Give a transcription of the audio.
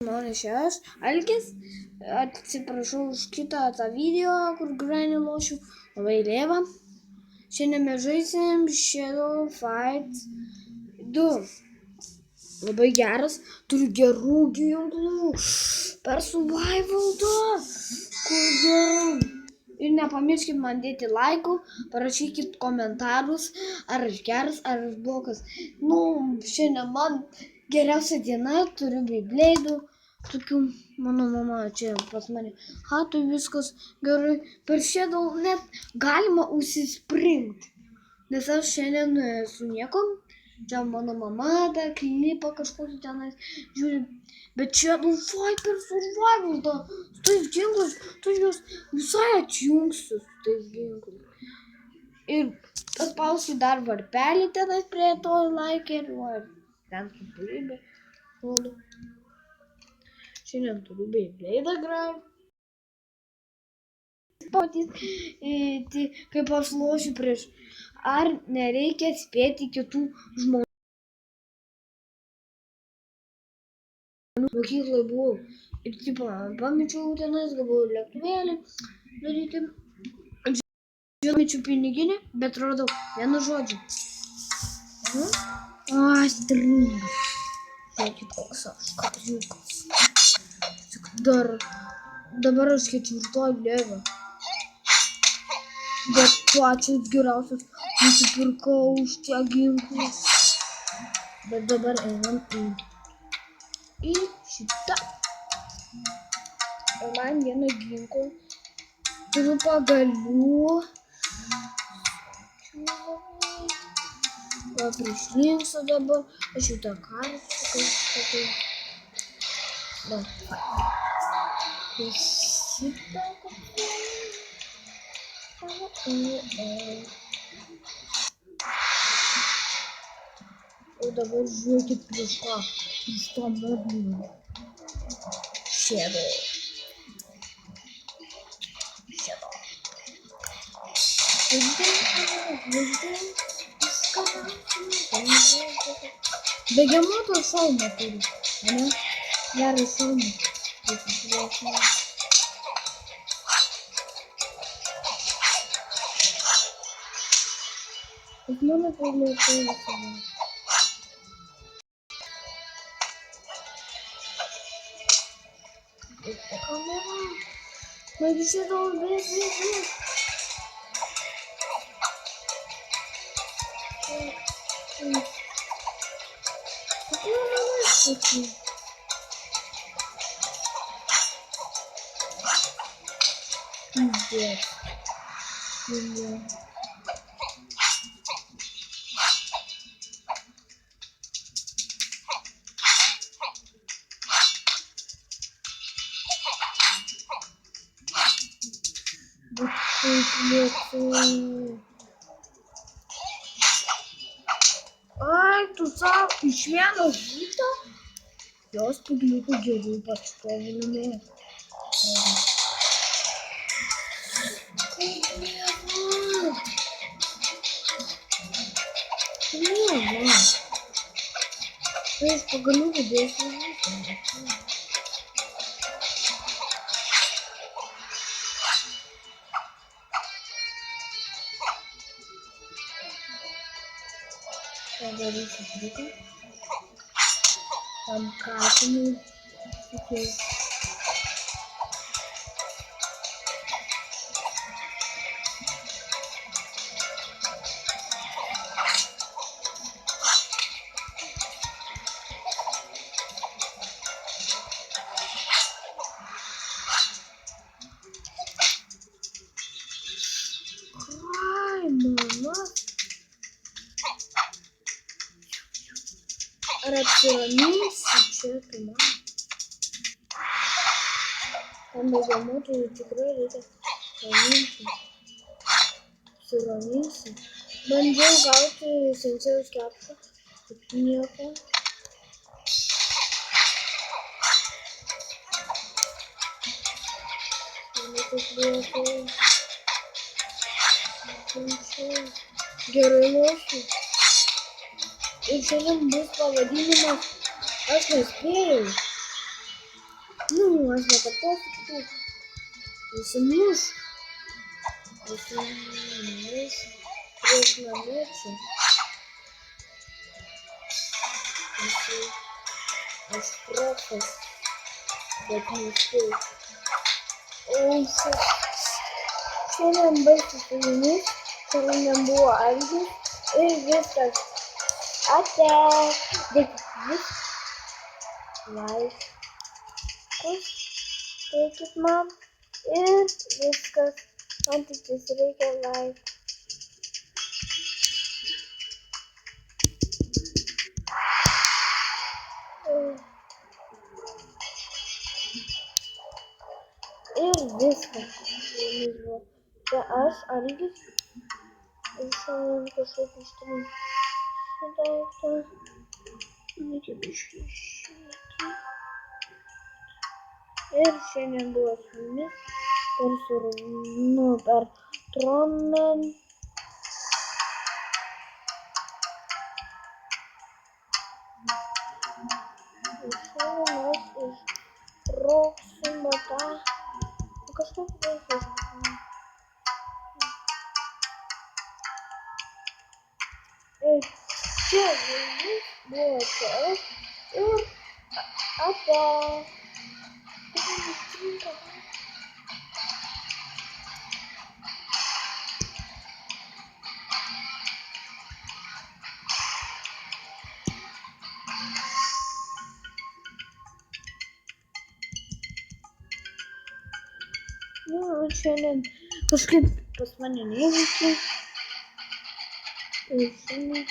Žmonės, aš Algis, atsiprašau už kitą tą video, kur Granny lošiu, labai lėva. Šiandien mes žaisim Shadow Fight 2. Labai geras, turiu gerų ginklų, per survival 2, kur gerai. Ir nepamirškit man dėti laikų, parašykit komentarus, ar aš geras, ar aš blogas. Šiandien man geriausia diena, turiu Beyblade'ų. Tokių, mano mama čia pas mane hatui viskas gerai. Per Shadow net galima užsispringti, nes aš šiandien su niekom. Čia mano mama tą klipą kažkokį tenais žiūri. Bet Shadow Fight per survival da, su tais ginklais, tu juos visai atjungsi su tais ginklais. Ir paspausiu dar varpelį tenais prie to laikerio, ar ten subulybė. Šiandien turiu Beyblade'ą grau. Kaip aš lošiu prieš, ar nereikia spėti kitų žmonių. Mokyklai buvau ir pamečiau tenais, galvoju lėktuvėlį daryti. Mečiau piniginį, bet radau vienu žodžiu. Stringas. Žiūrėkit, koks aš kapriukas. Dabar aš ketvirtoj lėvė. Bet pačias geriausias nusipirkau už tiek ginklų. Bet dabar einam į šitą. Ir man vieną ginklą. Turiu pagalių. Va, prišlinksiu dabar. Aš jau tą kartą kažkokį. Va, šitą kažkokį. O dabar žiūrėkit prieš ką. Prieš tą mobilį. Shadow. Begemoto šalmą turi, ane? Gerą šalmą. Bet mano paglėtė visada. Kamera. Nagi Shadow, vis. Ai, tu sau iš vieno žyto? Jos pagliukų gerų pastovinimė. Tai iš pagaliukų dėsiu žyto. Padarysiu triuką. Tam katinui. Ar apsiraminsi čia, tu man? Tam begemotojui tikrai reikia raminti. Apsiraminsi. Bandžiau gauti sensėjaus kepšą, bet nieko. Gerai lošiu. Ir šiandien bus pavadinimas, aš nespėjau. vos nekartosiu. Įsimuš prieš namiečių. Aš profas, bet nespėjau. Šiandien baigsiu su jumis, šiandien buvo Algis ir viskas. Ate, dėkit laikus, teikit man ir viskas. Man tik reikia laikų. Ir viskas. Tai aš, Algis, ir šiandien kažkokį ištrauksiu daiktą. Reikia biškį išėti. Ir šiandien buvo su jumis per Tromen. Ir šiandien mes ištrauksime tą kažkokį daiktą. Ir čia jumis buvo čia aš ir ate. Šiandien kažkaip pas mane neveikia. Ir šiandien